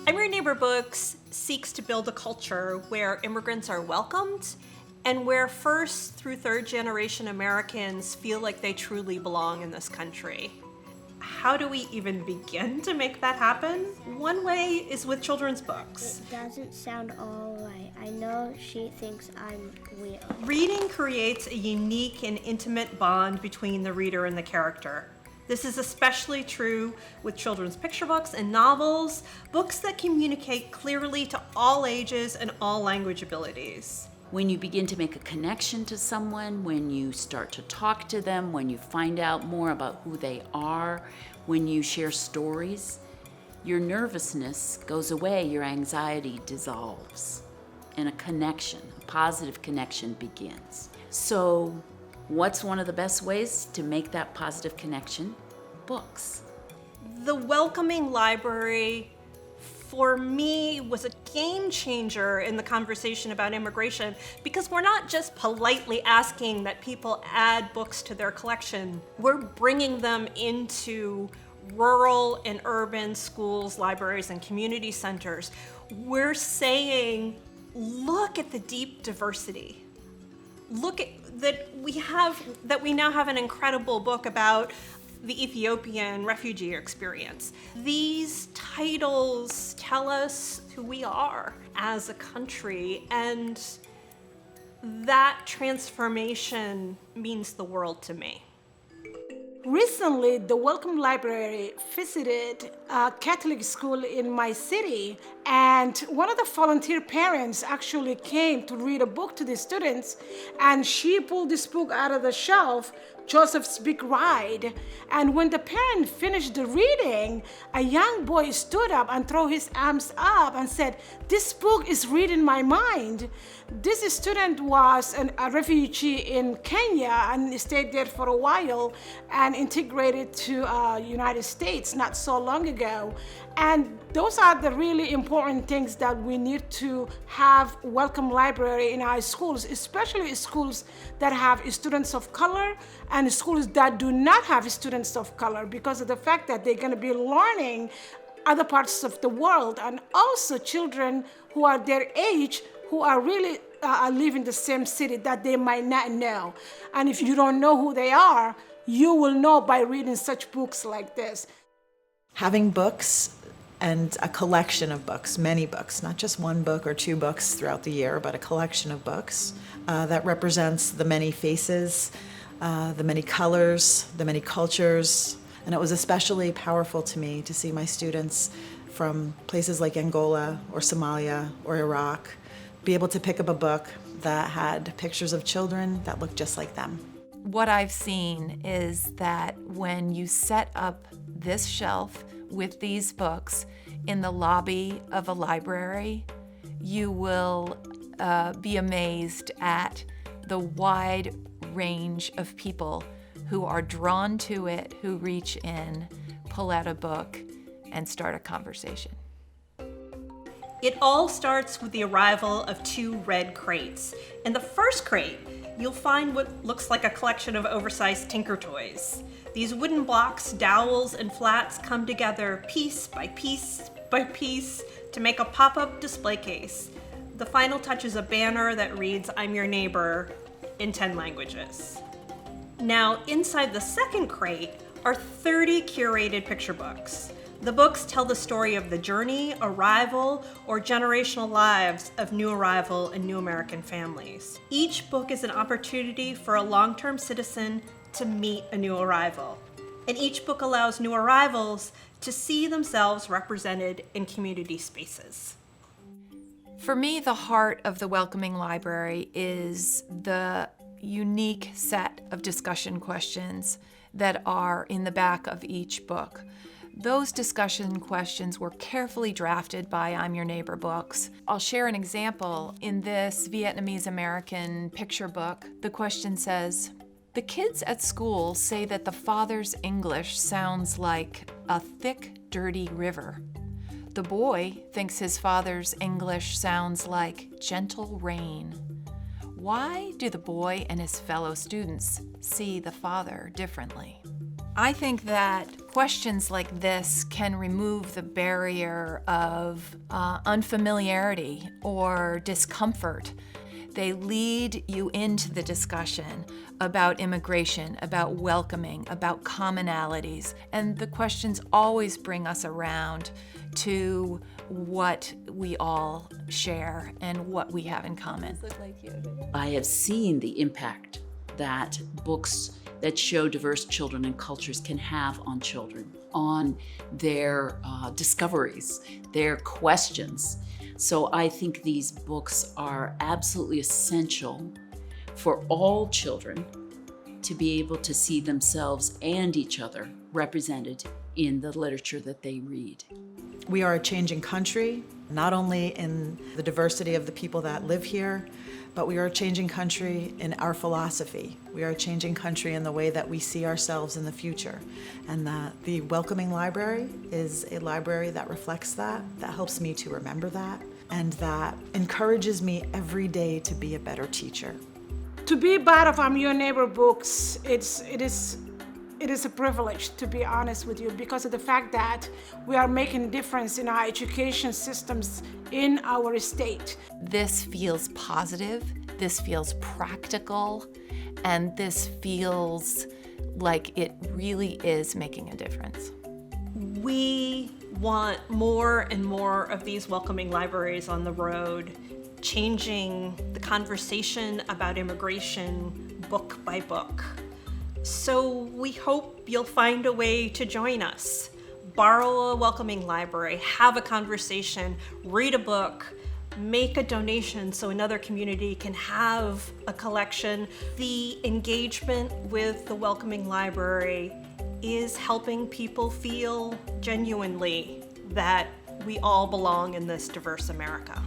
I'm Your Neighbor Books seeks to build a culture where immigrants are welcomed and where first through third generation Americans feel like they truly belong in this country. How do we even begin to make that happen? One way is with children's books. It doesn't sound all right. I know she thinks I'm weird. Reading creates a unique and intimate bond between the reader and the character. This is especially true with children's picture books and novels, books that communicate clearly to all ages and all language abilities. When you begin to make a connection to someone, when you start to talk to them, when you find out more about who they are, when you share stories, your nervousness goes away, your anxiety dissolves, and a connection, a positive connection begins. So, what's one of the best ways to make that positive connection? Books. The Welcoming Library, for me, was a game changer in the conversation about immigration because we're not just politely asking that people add books to their collection. We're bringing them into rural and urban schools, libraries, and community centers. We're saying, look at the deep diversity. Look at that we now have an incredible book about the Ethiopian refugee experience. These titles tell us who we are as a country, and that transformation means the world to me. Recently, the Welcome Library visited a Catholic school in my city, and one of the volunteer parents actually came to read a book to the students, and she pulled this book out of the shelf, Joseph's Big Ride. And when the parent finished the reading, a young boy stood up and threw his arms up and said, "This book is reading my mind." This student was a refugee in Kenya and stayed there for a while and integrated to United States not so long ago. And those are the really important things that we need to have Welcome Library in our schools, especially schools that have students of color and schools that do not have students of color, because of the fact that they're going to be learning other parts of the world, and also children who are their age who are really live in the same city that they might not know. And if you don't know who they are, you will know by reading such books like this. Having books and a collection of books, many books, not just one book or two books throughout the year, but a collection of books that represents the many faces, the many colors, the many cultures. And it was especially powerful to me to see my students from places like Angola or Somalia or Iraq be able to pick up a book that had pictures of children that looked just like them. What I've seen is that when you set up this shelf with these books in the lobby of a library, you will be amazed at the wide range of people who are drawn to it, who reach in, pull out a book, and start a conversation. It all starts with the arrival of two red crates. In the first crate, you'll find what looks like a collection of oversized Tinker Toys. These wooden blocks, dowels, and flats come together piece by piece by piece to make a pop-up display case. The final touch is a banner that reads, "I'm your neighbor," in 10 languages. Now, inside the second crate are 30 curated picture books. The books tell the story of the journey, arrival, or generational lives of new arrival and new American families. Each book is an opportunity for a long-term citizen to meet a new arrival. And each book allows new arrivals to see themselves represented in community spaces. For me, the heart of the Welcoming Library is the unique set of discussion questions that are in the back of each book. Those discussion questions were carefully drafted by I'm Your Neighbor Books. I'll share an example. In this Vietnamese American picture book, the question says, "The kids at school say that the father's English sounds like a thick, dirty river. The boy thinks his father's English sounds like gentle rain. Why do the boy and his fellow students see the father differently?" I think that questions like this can remove the barrier of unfamiliarity or discomfort. They lead you into the discussion about immigration, about welcoming, about commonalities, and the questions always bring us around to what we all share and what we have in common. I have seen the impact that books that show diverse children and cultures can have on children, on their discoveries, their questions. So I think these books are absolutely essential for all children to be able to see themselves and each other represented in the literature that they read. We are a changing country, not only in the diversity of the people that live here, but we are a changing country in our philosophy. We are a changing country in the way that we see ourselves in the future. And that the Welcoming Library is a library that reflects that helps me to remember that, and that encourages me every day to be a better teacher. To be part of I'm Your Neighbor Books, it is a privilege, to be honest with you, because of the fact that we are making a difference in our education systems in our state. This feels positive, this feels practical, and this feels like it really is making a difference. We want more and more of these welcoming libraries on the road, changing the conversation about immigration book by book. So we hope you'll find a way to join us. Borrow a welcoming library, have a conversation, read a book, make a donation so another community can have a collection. The engagement with the welcoming library is helping people feel genuinely that we all belong in this diverse America.